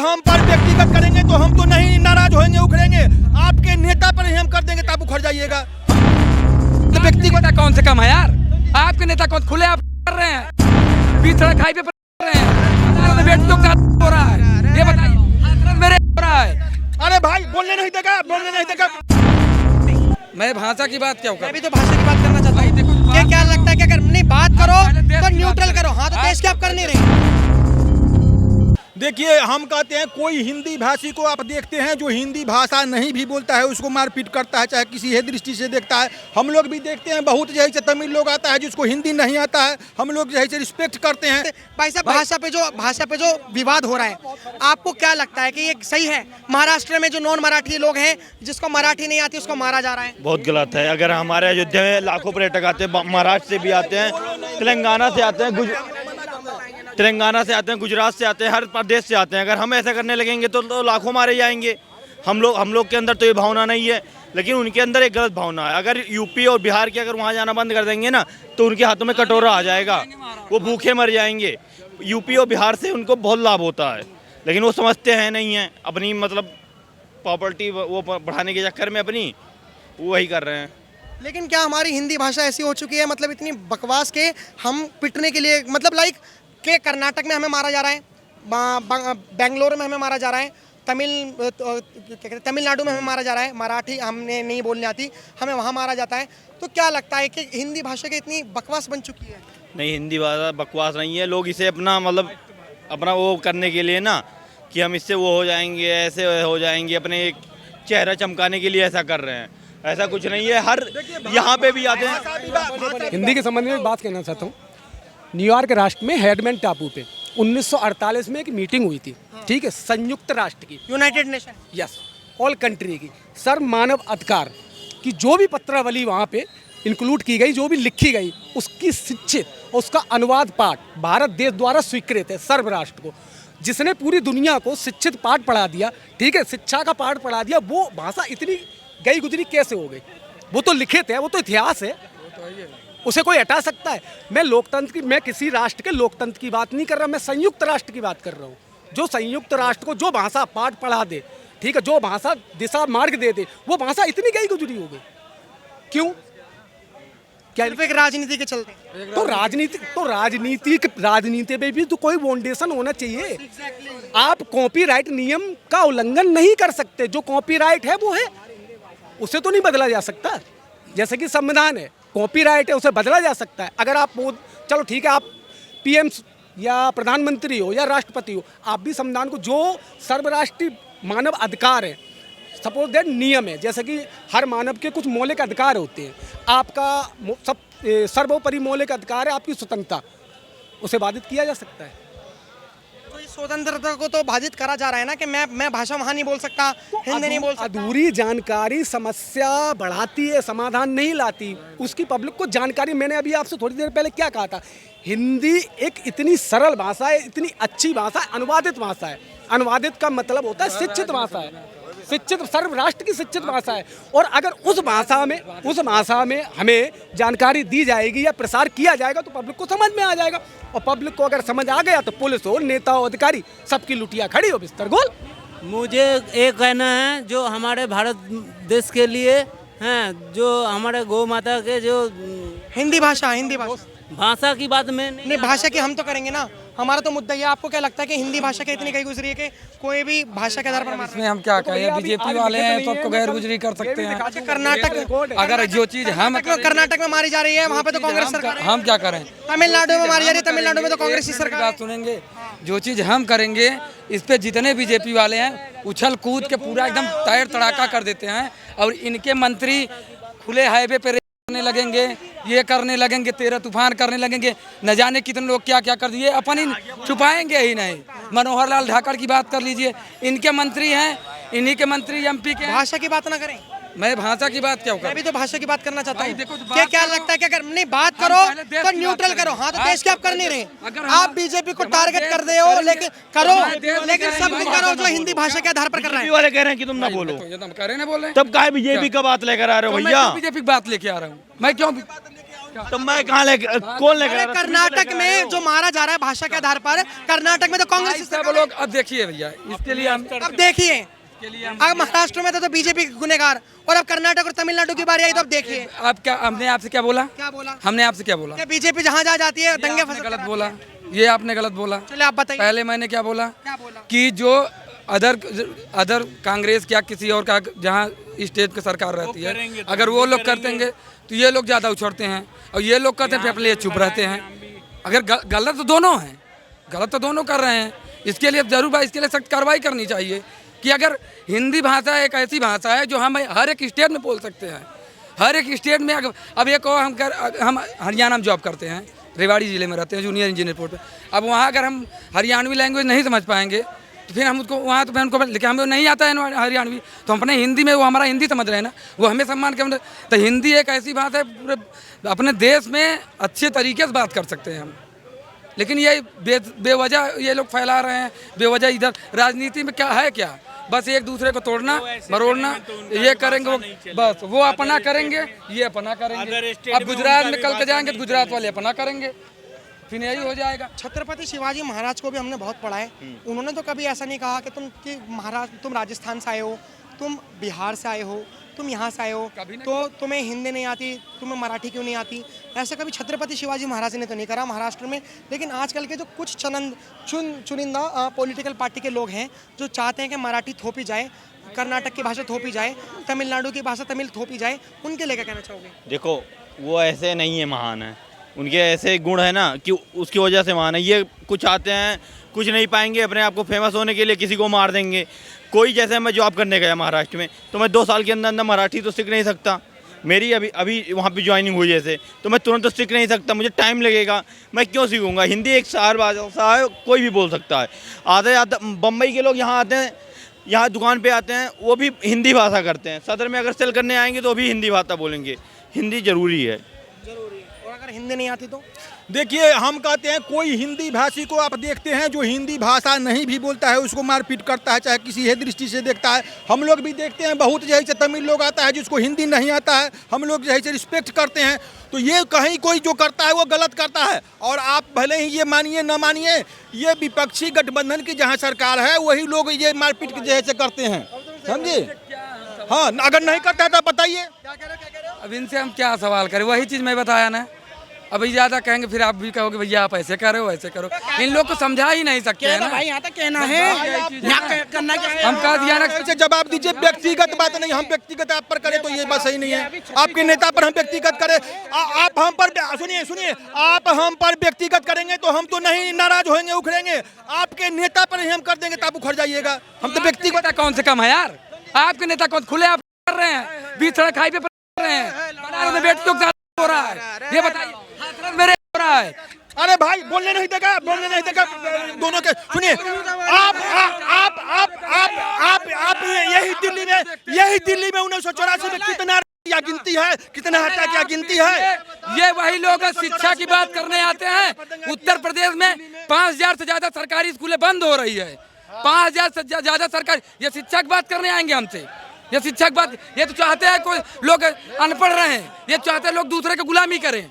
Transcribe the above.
हम पर व्यक्तिगत करेंगे तो हम तो नहीं नाराज होंगे, उखड़ेंगे। आपके नेता पर ही हम कर देंगे तब उखड़ जाइएगा। तो व्यक्तिगत कौन से कम है यार? आपके नेता कौन खुले आप कर रहे हैं, बीच सड़क हाईवे पर कर रहे हैं, बेटियों का हो रहा है, ये बताइए मेरे हो रहा है। अरे भाई बोलने नहीं देगा, बोलने नहीं देगा। मैं भाषा की बात क्या मैं भी तो भाषा की बात करना चाहता हूँ। क्या लगता है कि अगर नहीं बात करो तो न्यूट्रल करो? हाँ, तो देश की आप कर नहीं रहे। देखिए, हम कहते हैं कोई हिंदी भाषी को आप देखते हैं जो हिंदी भाषा नहीं भी बोलता है उसको मारपीट करता है, चाहे किसी है दृष्टि से देखता है। हम लोग भी देखते हैं बहुत जैसे तमिल लोग आता है जिसको हिंदी नहीं आता है, हम लोग जैसे रिस्पेक्ट करते हैं। भाई साहब, भाषा पे जो विवाद हो रहा है, आपको क्या लगता है कि ये सही है? महाराष्ट्र में जो नॉन मराठी लोग हैं, जिसको मराठी नहीं आती उसको मारा जा रहा है। बहुत गलत है। अगर हमारे अयोध्या में लाखों पर्यटक आते हैं, महाराष्ट्र से भी आते हैं, तेलंगाना से आते हैं, गुजरात से आते हैं, हर प्रदेश से आते हैं। अगर हम ऐसा करने लगेंगे तो लाखों मारे जाएंगे। हम लोग के अंदर तो ये भावना नहीं है, लेकिन उनके अंदर एक गलत भावना है। अगर यूपी और बिहार के अगर वहाँ जाना बंद कर देंगे ना तो उनके हाथों में कटोरा आ जाएगा, वो भूखे मर जाएंगे। यूपी और बिहार से उनको बहुत लाभ होता है, लेकिन वो समझते हैं नहीं है। अपनी मतलब प्रॉपर्टी वो बढ़ाने के चक्कर में अपनी वही कर रहे हैं। लेकिन क्या हमारी हिंदी भाषा ऐसी हो चुकी है, मतलब इतनी बकवास के हम पिटने के लिए, मतलब लाइक के कर्नाटक में हमें मारा जा रहा है, बेंगलोर में हमें मारा जा रहा है, तमिलनाडु में हमें मारा जा रहा है, मराठी हमें नहीं बोलने आती, हमें वहाँ मारा जाता है। तो क्या लगता है कि हिंदी भाषा की इतनी बकवास बन चुकी है? नहीं, हिंदी भाषा बकवास नहीं है। लोग इसे अपना वो करने के लिए ना कि हम इससे वो हो जाएंगे, ऐसे हो जाएंगे, अपने एक चेहरा चमकाने के लिए ऐसा कर रहे हैं। ऐसा कुछ नहीं है। हर यहाँ पे भी आते हैं। हिंदी के संबंध में बात कहना चाहता हूँ। न्यूयॉर्क राष्ट्र में हेडमैन टापू पे 1948 में एक मीटिंग हुई थी, ठीक है, संयुक्त राष्ट्र की, United nation, yes, all country की, सर्व मानव अधिकार की जो भी पत्रावली वहाँ पे इंक्लूड की गई, जो भी लिखी गई, उसकी शिक्षित उसका अनुवाद पाठ भारत देश द्वारा स्वीकृत है। सर्व राष्ट्र को, जिसने पूरी दुनिया को शिक्षित पाठ पढ़ा दिया, ठीक है, शिक्षा का पाठ पढ़ा दिया, वो भाषा इतनी गई गुजरी कैसे हो गई? वो तो लिखित है, वो तो इतिहास है, उसे कोई हटा सकता है? मैं किसी राष्ट्र के लोकतंत्र की बात नहीं कर रहा, मैं संयुक्त राष्ट्र की बात कर रहा हूँ। जो संयुक्त राष्ट्र को जो भाषा पाठ पढ़ा दे, ठीक है, जो भाषा दिशा मार्ग दे दे, वो भाषा इतनी गई गुजरी हो गई क्यों? क्या एक राजनीति के चलते? तो राजनीति में भी तो कोई फाउंडेशन होना चाहिए। आप कॉपीराइट नियम का उल्लंघन नहीं कर सकते। जो कॉपीराइट है वो है, उसे तो नहीं बदला जा सकता। जैसे कि संविधान है, कॉपीराइट है, उसे बदला जा सकता है। अगर आप चलो ठीक है, आप पीएम या प्रधानमंत्री हो या राष्ट्रपति हो, आप भी संविधान को जो सर्वराष्ट्रीय मानव अधिकार है, सपोज दैट नियम है, जैसे कि हर मानव के कुछ मौलिक अधिकार होते हैं, आपका सर्वोपरि मौलिक अधिकार है आपकी स्वतंत्रता, उसे बाधित किया जा सकता है। तो इस स्वतंत्रता को तो बाधित करा जा रहा है ना कि मैं भाषा वहाँ नहीं बोल सकता, हिंदी नहीं बोल सकता। अधूरी जानकारी समस्या बढ़ाती है, समाधान नहीं लाती। उसकी पब्लिक को जानकारी, मैंने अभी आपसे थोड़ी देर पहले क्या कहा था, हिंदी एक इतनी सरल भाषा है, इतनी अच्छी भाषा है, अनुवादित भाषा है। अनुवादित का मतलब होता है शिक्षित भाषा है, शिक्षित, सर्व राष्ट्र की शिक्षित भाषा है। और अगर उस भाषा में हमें जानकारी दी जाएगी या प्रसार किया जाएगा तो पब्लिक को समझ में आ जाएगा। और पब्लिक को अगर समझ आ गया तो पुलिस हो, नेता हो, अधिकारी, सबकी लुटिया खड़ी हो बिस्तर गोल। मुझे एक कहना है, जो हमारे भारत देश के लिए हैं, जो हमारे गौ माता के जो हिंदी भाषा भाषा की बात में नहीं, भाषा की हम तो करेंगे ना, हमारा तो मुद्दा ये। आपको क्या लगता है कि हिंदी भाषा के इतनी गई गुजरी है कि कोई भी भाषा के आधार पर इसमें हम क्या कहें? बीजेपी वाले हैं तो आपको गैर गुजरी कर सकते हैं। कर्नाटक, अगर जो चीज हम कर्नाटक में मारी जा रही है, वहाँ पे तो कांग्रेस सरकार है। हम क्या करें? तमिलनाडु में मारी जा रही है, तमिलनाडु में तो कांग्रेस की सरकार है। सुनेंगे, जो चीज हम करेंगे इस पे जितने बीजेपी वाले हैं उछल कूद के पूरा एकदम तैर तड़ाका कर देते हैं। और इनके मंत्री खुले हाईवे पे करने लगेंगे, ये करने लगेंगे, 13 तूफान करने लगेंगे, न जाने कितने लोग क्या क्या कर दिए, अपन ही छुपाएंगे ही नहीं। मनोहर लाल ठाकर की बात कर लीजिए, इनके मंत्री हैं, इन्हीं के मंत्री एमपी के। भाषा की बात ना करें, मैं भाषा की बात क्या करूं? मैं भी तो भाषा की बात करना चाहता हूँ। तो क्या लगता है कि अगर नहीं बात करो तो न्यूट्रल करो? हाँ, तो देश की आप कर नहीं रहे। आप बीजेपी को टारगेट कर रहे हो, लेकिन सब करो जो हिंदी भाषा के आधार पर कर रहे हैं। वाले कह रहे हैं कि तुम ना बोलो, कह रहे ना बोल रहे, तब काहे बीजेपी का बात लेकर आ रहे हो भैया? बीजेपी की बात लेके आ रहा हूँ मैं। क्यों तो मैं कहाँ ले कौन लेकर आ अरे रहा है? कर्नाटक में जो मारा जा रहा है भाषा के आधार पर, कर्नाटक में तो कांग्रेस की सब सरकार लोग अब देखिए भैया, इसके लिए हम है। अब देखिए, अब महाराष्ट्र में तो बीजेपी गुनेगार, और अब कर्नाटक और तमिलनाडु की बारी आई तो अब देखिए आप क्या, हमने आपसे क्या बोला? क्या बोला। हमने आपसे क्या बोला? क्या बीजेपी जहाँ जहाँ जाती है दंगे आपने फसाद गलत कराती बोला, है। ये आपने गलत बोला। चलिए आप बताइए पहले मैंने क्या बोला क्या बोला। कि जो अदर कांग्रेस क्या किसी और का जहाँ स्टेट की सरकार रहती है, अगर वो लोग करते हैं तो ये लोग ज़्यादा उछड़ते हैं, और ये लोग करते हैं पहले चुप रहते हैं। अगर गलत तो दोनों हैं, गलत तो दोनों कर रहे हैं। इसके लिए जरूर इसके लिए सख्त कार्रवाई करनी चाहिए कि अगर हिंदी भाषा एक ऐसी भाषा है जो हम हर एक स्टेट में बोल सकते हैं, हर एक स्टेट में। अब एक हम हरियाणा में जॉब करते हैं, रेवाड़ी ज़िले में रहते हैं जूनियर इंजीनियर पोस्ट पर। अब वहाँ अगर हम हरियाणवी लैंग्वेज नहीं समझ पाएंगे तो फिर हम उसको वहाँ तो फिर उनको लेकिन हमें नहीं आता है हरियाणवी, तो हम अपने हिंदी में, वो हमारा हिंदी समझ रहे हैं ना, वो हमें सम्मान के। तो हिंदी एक ऐसी बात है पूरे अपने देश में अच्छे तरीके से बात कर सकते हैं हम। लेकिन ये बेवजह ये लोग फैला रहे हैं, बेवजह इधर राजनीति में क्या है, क्या बस एक दूसरे को तोड़ना मरोड़ना, ये करेंगे वो, बस वो अपना करेंगे, ये अपना करेंगे। अब गुजरात में कल के जाएंगे तो गुजरात वाले अपना करेंगे, फिर यही हो जाएगा। छत्रपति शिवाजी महाराज को भी हमने बहुत पढ़ा है, उन्होंने तो कभी ऐसा नहीं कहा कि महाराज तुम राजस्थान से आए हो, तुम बिहार से आए हो, तुम यहाँ से आए हो तो तुम्हें हिंदी नहीं आती, तुम्हें मराठी क्यों नहीं आती, ऐसा कभी छत्रपति शिवाजी महाराज ने तो नहीं करा महाराष्ट्र में। लेकिन आजकल के जो कुछ चुनिंदा पॉलिटिकल पार्टी के लोग हैं जो चाहते हैं कि मराठी थोपी जाए, कर्नाटक की भाषा थोपी जाए, तमिलनाडु की भाषा तमिल थोपी जाए, उनके लिए क्या कहना चाहोगे। देखो वो ऐसे नहीं है, महान है, उनके ऐसे गुण है ना कि उसकी वजह से महान है। ये कुछ आते हैं कुछ नहीं पाएंगे, अपने आप को फेमस होने के लिए किसी को मार देंगे। कोई जैसे मैं जॉब करने गया महाराष्ट्र में तो मैं 2 साल के अंदर मराठी तो सीख नहीं सकता। मेरी अभी वहाँ पे ज्वाइनिंग हुई जैसे, तो मैं तुरंत तो सीख नहीं सकता, मुझे टाइम लगेगा। मैं क्यों सीखूंगा? हिंदी एक सार भाषा है, कोई भी बोल सकता है। आधे बम्बई के लोग यहाँ आते हैं, यहाँ दुकान पे आते हैं, वो भी हिंदी भाषा करते हैं। सदर में अगर सेल करने आएंगे तो भी हिंदी भाषा बोलेंगे। हिंदी ज़रूरी है। और अगर हिंदी नहीं आती तो देखिए, हम कहते हैं कोई हिंदी भाषी को आप देखते हैं जो हिंदी भाषा नहीं भी बोलता है उसको मारपीट करता है, चाहे किसी है दृष्टि से देखता है। हम लोग भी देखते हैं बहुत जैसे तमिल लोग आता है जिसको हिंदी नहीं आता है, हम लोग जैसे रिस्पेक्ट करते हैं। तो ये कहीं कोई जो करता है वो गलत करता है। और आप भले ही ये मानिए न मानिए, ये विपक्षी गठबंधन की जहाँ सरकार है वही लोग ये मारपीट जैसे करते हैं, समझे। हाँ, अगर नहीं करता है तो बताइए। अब इनसे हम क्या सवाल करें, वही चीज़ मैं बताया ना। अभी ज़्यादा कहेंगे फिर आप भी कहोगे भैया आप ऐसे करो वैसे करो। इन लोग को समझा ही नहीं सकते हैं ना भाई, यहाँ तक कहना है, यहाँ करना क्या है। हम कह दिया ना, ऐसे जवाब दीजिए, व्यक्तिगत बात नहीं। हम व्यक्तिगत आप पर करें तो ये बात सही नहीं है। आपके नेता पर हम व्यक्तिगत करें, आप हम पर सुनिए, आप हम पर व्यक्तिगत करेंगे तो हम तो नहीं नाराज होंगे, उखड़ेंगे। आपके नेता पर ही हम कर देंगे तो आप उखड़ जाइएगा। हम तो व्यक्तिगत कौन से कम है यार, आपके नेता कौन खुले आप कर रहे हैं, बीच सड़क हाईवे पर कर रहे हैं, बनारस में बेटियों के साथ हो रहा है, ये बताइए हाथरस मेरे हो रहा है। अरे भाई बोलने नहीं देगा दोनों के। सुनिए, आप यही दिल्ली में 1984 में कितना क्या गिनती है, कितना हत्या क्या गिनती है। ये वही लोग शिक्षा की बात करने आते हैं। उत्तर प्रदेश में 5000 से ज्यादा सरकारी स्कूलें बंद हो रही है, 5000 से ज्यादा सरकारी, ये शिक्षा की बात करने आएंगे हमसे। ये शिक्षा की बात, ये तो चाहते हैं कोई लोग अनपढ़ रहे हैं, ये चाहते हैं लोग दूसरे की गुलामी करें।